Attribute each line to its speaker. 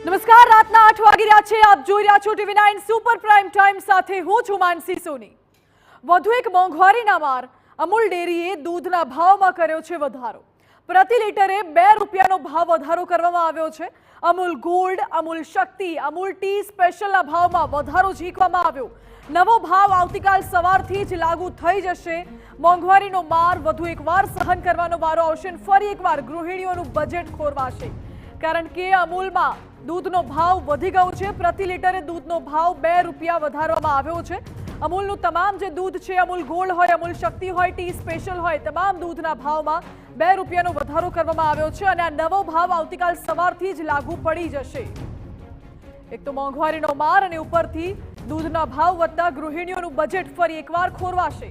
Speaker 1: નમસ્કાર, રાતના 8 વાગી રહ્યા છે. આપ જોઈ રહ્યા છો TV9 સુપર પ્રાઇમ ટાઈમ સાથે હું છું માનસી સોની. વધુ એક મોંઘવારીના માર. અમૂલ ડેરીએ દૂધના ભાવમાં કર્યો છે વધારો. પ્રતિ લીટરે ₹2નો ભાવ વધારો કરવામાં આવ્યો છે. અમૂલ ગોલ્ડ, અમૂલ શક્તિ, અમૂલ ટી સ્પેશિયલના ભાવમાં વધારો ઝીકવામાં આવ્યો. નવો ભાવ આવતીકાલ સવારથી જ લાગુ થઈ જશે. મોંઘવારીનો માર વધુ એકવાર સહન કરવાનો વારો આવશે અને ફરી એકવાર ગૃહિણીઓનું બજેટ ખોરવાશે. કારણ કે અમૂલમાં દૂધનો ભાવ વધી ગયો છે. પ્રતિ લીટરે દૂધનો ભાવ ₹2 વધારવામાં આવ્યો છે. અમૂલનું તમામ જે દૂધ છે, અમૂલ ગોલ્ડ હોય, અમૂલ શક્તિ હોય, ટી સ્પેશિયલ હોય, તમામ દૂધના ભાવમાં ₹2નો વધારો કરવામાં આવ્યો છે અને આ નવો ભાવ આવતીકાલ સવારથી જ લાગુ પડી જશે. એક તો મોંઘવારીનો માર અને ઉપરથી દૂધના ભાવ વધતા ગૃહિણીઓનું બજેટ ફરી એકવાર ખોરવાશે.